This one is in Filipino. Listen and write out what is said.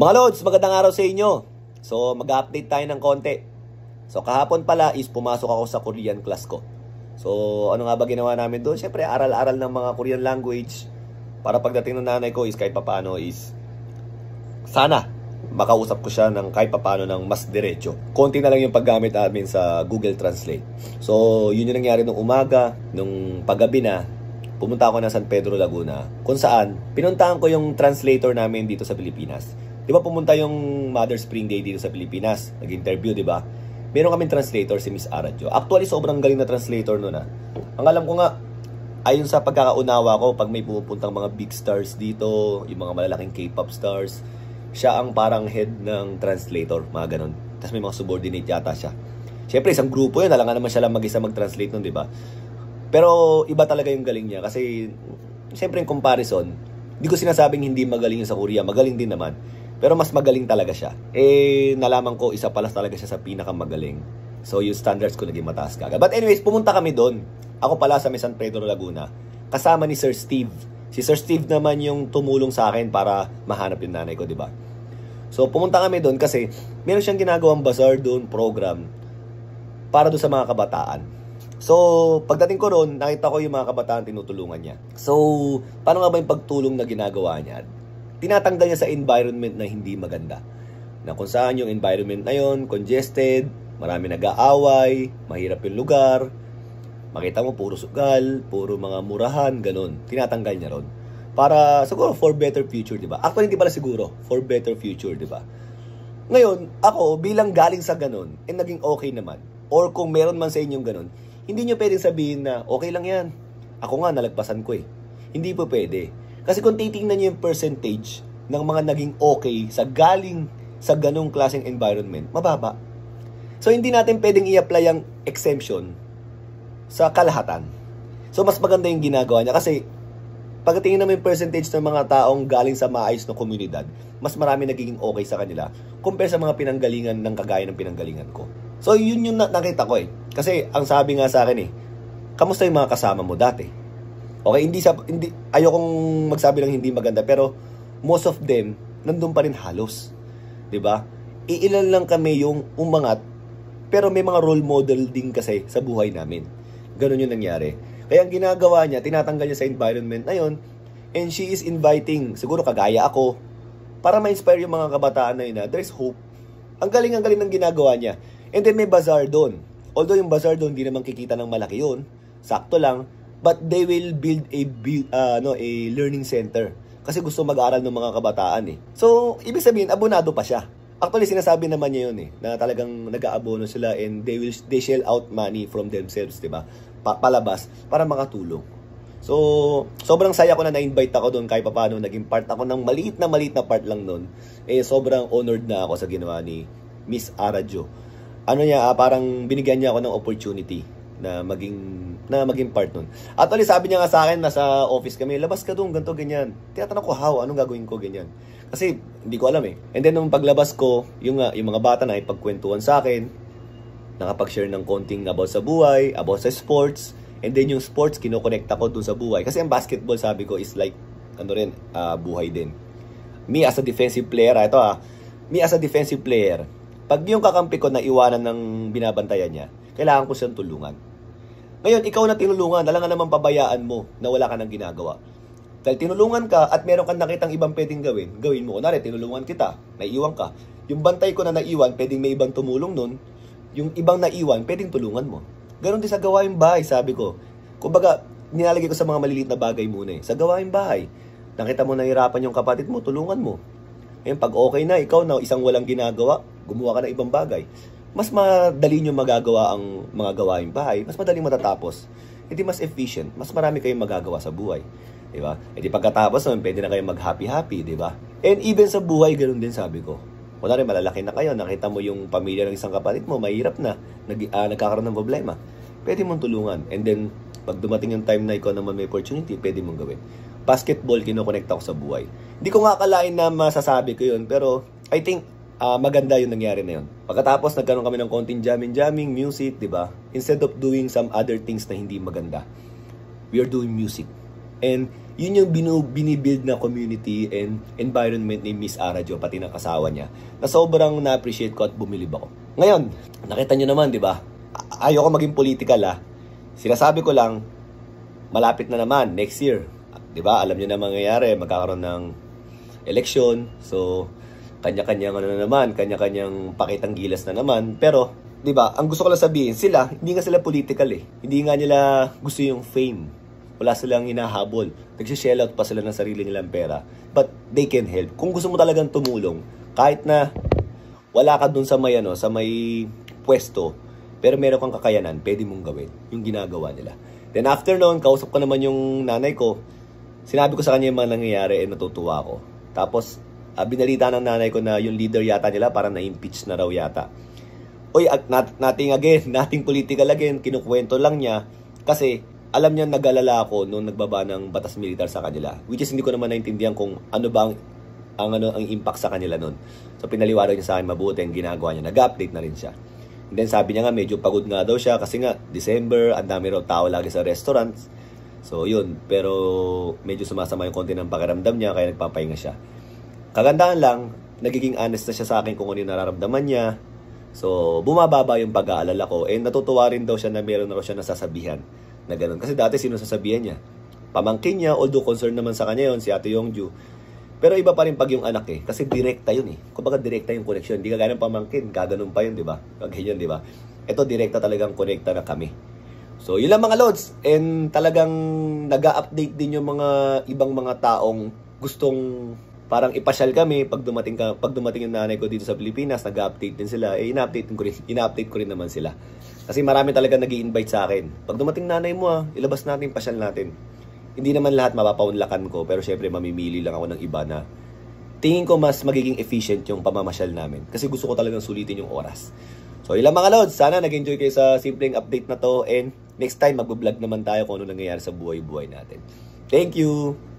Mga Lods, magandang araw sa inyo. So, mag-update tayo ng konti. So, kahapon pala is pumasok ako sa Korean class ko. So, ano nga ba ginawa namin doon? Siyempre, aral-aral ng mga Korean language. Para pagdating ng nanay ko is kahit papaano is sana makausap ko siya ng kahit papaano ng mas diretso. Konti na lang yung paggamit namin sa Google Translate. So, yun yung nangyari nung umaga, nung paggabi na, pumunta ako na San Pedro, Laguna, kung saan pinuntahan ko yung translator namin dito sa Pilipinas. Di ba pumunta yung Mother's Spring Day dito sa Pilipinas? Nag-interview, di ba? Meron kaming translator, si Miss Aradjo. Actually, sobrang galing na translator nun ah. Ang alam ko nga, ayon sa pagkakaunawa ko, pag may pupuntang mga big stars dito, yung mga malalaking K-pop stars, siya ang parang head ng translator, mga ganun. Tapos may mga subordinate yata siya. Siyempre, isang grupo yun, alam nga naman siya lang mag-isa mag-translate nun, di ba? Pero iba talaga yung galing niya kasi, siyempre in comparison, hindi ko sinasabing hindi magaling yung sa Korea, magaling din naman. Pero mas magaling talaga siya. Eh, nalaman ko, isa pala talaga siya sa pinakamagaling. So, yung standards ko naging mataas kagad. But anyways, pumunta kami doon. Ako pala sa San Pedro, Laguna. Kasama ni Sir Steve. Si Sir Steve naman yung tumulong sa akin para mahanap yung nanay ko, di ba? So, pumunta kami doon kasi meron siyang ginagawang bazaar doon, program, para doon sa mga kabataan. So, pagdating ko doon, nakita ko yung mga kabataan tinutulungan niya. So, paano nga ba yung pagtulong na ginagawa niya? Tinatanggal niya sa environment na hindi maganda. Na kung saan yung environment na yun, congested, marami nag-aaway, mahirap yung lugar, makita mo puro sugal, puro mga murahan, ganun. Tinatanggal niya ron. Para, siguro, for better future, di ba? Actually, hindi pala siguro, for better future, di ba? Ngayon, ako, bilang galing sa ganun, naging okay naman. Or kung meron man sa inyong ganun, hindi nyo pwedeng sabihin na, okay lang yan. Ako nga, nalagpasan ko eh. Hindi po pwede. Kasi kung titingnan nyo yung percentage ng mga naging okay sa galing sa ganung klaseng environment, mababa. So, hindi natin pwedeng i-apply ang exemption sa kalahatan. So, mas maganda yung ginagawa niya. Kasi, pagtingin naman yung percentage ng mga taong galing sa maayos na komunidad, mas marami nagiging okay sa kanila compare sa mga pinanggalingan ng kagaya ng pinanggalingan ko. So, yun yung nakita ko eh. Kasi, ang sabi nga sa akin eh, kamusta yung mga kasama mo dati? Okay, hindi ayokong magsabi ng hindi maganda, pero most of them nandun pa rin halos. 'Di ba? Iilan lang kami yung umangat, pero may mga role model din kasi sa buhay namin. Ganun yung nangyari. Kaya ang ginagawa niya, tinatanggal niya sa environment na yun, and she is inviting, siguro kagaya ako, para ma-inspire yung mga kabataan na yun na there's hope. Ang galing ng ginagawa niya. And then may bazaar doon. Although yung bazaar doon, hindi naman kikita ng malaki yun. Sakto lang. But they will build a learning center. Kasi gusto mag-aral ng mga kabataan eh. So, ibig sabihin, abonado pa siya. Actually, sinasabi naman niya yun eh, na talagang nag-aabono sila and they shell out money from themselves, di ba? Palabas, para makatulong. So, sobrang saya ko na na-invite ako doon kahit paano naging part ako ng maliit na part lang doon. Eh, sobrang honored na ako sa ginawa ni Miss Aradjo. Ano niya, parang binigyan niya ako ng opportunity na maging part nun. Actually, sabi niya nga sa akin, nasa office kami, labas ka doon, ganito, ganyan. Tinatanong ko, how? Anong gagawin ko, ganyan? Kasi, hindi ko alam eh. And then, nung paglabas ko, yung mga bata na ipagkwentuhan sa akin, nakapag-share ng konting about sa buhay, about sa sports, and then yung sports, kinokonekta ko dun sa buhay. Kasi ang basketball, sabi ko, is like, buhay din. Me as a defensive player, me as a defensive player, pag yung kakampi ko na iwanan ng binabantayan niya, kailangan ko siyang tulungan. Ngayon, ikaw na tinulungan, alam nga naman pabayaan mo na wala ka nang ginagawa. Dahil tinulungan ka at meron kang nakitang ibang pwedeng gawin mo. Kunwari, tinulungan kita, naiiwan ka. Yung bantay ko na naiwan, pwedeng may ibang tumulong nun. Yung ibang naiwan, pwedeng tulungan mo. Ganon din sa gawaing bahay, sabi ko. Kumbaga, nilalagay ko sa mga maliliit na bagay muna eh. Sa gawaing bahay, nakita mo nahirapan yung kapatid mo, tulungan mo. Ngayon, pag okay na, ikaw na isang walang ginagawa, gumawa ka ng ibang bagay. Mas madali nyo magagawa ang mga gawaing bahay, mas madaling matatapos. Hindi mas efficient, mas marami kayong magagawa sa buhay. Diba? E di pagkatapos naman, pwede na kayong mag-happy-happy, diba? And even sa buhay, ganoon din sabi ko. Wala rin, malalaki na kayo, nakita mo yung pamilya ng isang kapatid mo, mahirap na, nagkakaroon ng problema. Pwede mong tulungan. And then, pag dumating yung time na ikaw naman may opportunity, pwede mong gawin. Basketball, kinokonekta ko sa buhay. Hindi ko nga akalain na masasabi ko yun, pero I think, maganda yung nangyari na yun. Pagkatapos, nagkaroon kami ng konting jamming, music, di ba? Instead of doing some other things na hindi maganda, we are doing music. And Yun yung binibuild na community and environment ni Miss Ara Jo, pati ng asawa niya, na sobrang na-appreciate ko at bumilib ako. Ngayon, nakita nyo naman, di ba? Ayoko maging political Sinasabi ko lang, malapit na naman, next year. Di ba? Alam nyo na mangyayari, magkakaroon ng election. So, kanya-kanyang na naman, kanya-kanyang pakitang gilas na naman. Pero, di ba, ang gusto ko lang sabihin, hindi nga sila political Hindi nga nila gusto yung fame. Wala silang hinahabol. Nagsishell out pa sila ng sarili nilang pera. But they can help. Kung gusto mo talagang tumulong, kahit na wala ka dun sa may pwesto, pero meron kang kakayanan, pwede mong gawin yung ginagawa nila. Then after noon, kausap ko naman yung nanay ko. Sinabi ko sa kanya yung mga nangyayari, natutuwa ako. Tapos, binalita ng nanay ko na yung leader yata nila parang na-impeach na raw yata. Oy, at nating political again, kinukwento lang niya kasi alam niya nag-alala ako nung nagbaba ng batas militar sa kanila. Which is hindi ko naman naintindihan kung ano ba ang impact sa kanila nun. So pinaliwanag niya sa akin mabuti ang ginagawa niya. Nag-update na rin siya. And then sabi niya nga medyo pagod nga daw siya kasi nga December, ang dami raw tao lagi sa restaurants. So yun, pero medyo sumasama yung konti ng pakiramdam niya kaya nagpapahinga siya. Kagandahan lang, nagiging honest na siya sa akin kung ano yung nararamdaman niya. So bumababa yung pag-aalala ko. And natutuwa rin daw siya na meron na raw siya nasasabihan na ganun. Kasi dati sino sasabihan niya? Pamangkin niya, although concerned naman sa kanya yon si Ate Yongju. Pero iba pa rin pag yung anak kasi direkta yun Kumbaga direkta yung connection. Hindi ka ganang pamangkin, gaganon pa yun, di ba? Ganyan, di ba? Ito direkta talagang connecta na kami. So, yun lang mga lods. And talagang nag-update din yung mga ibang mga taong gustong parang ipasyal kami pag dumating yung nanay ko dito sa Pilipinas, nag-update din sila. Ina-update ko rin naman sila. Kasi marami talaga nag-i-invite sa akin. Pag dumating nanay mo ilabas natin, pasyal natin. Hindi naman lahat mapapaunlakan ko, pero syempre mamimili lang ako ng iba na tingin ko mas magiging efficient yung pamamasyal namin. Kasi gusto ko talagang sulitin yung oras. So, ilang mga lods, sana nag-enjoy kayo sa simpleng update na to. And next time, mag-vlog naman tayo kung ano nangyayari sa buhay-buhay natin. Thank you!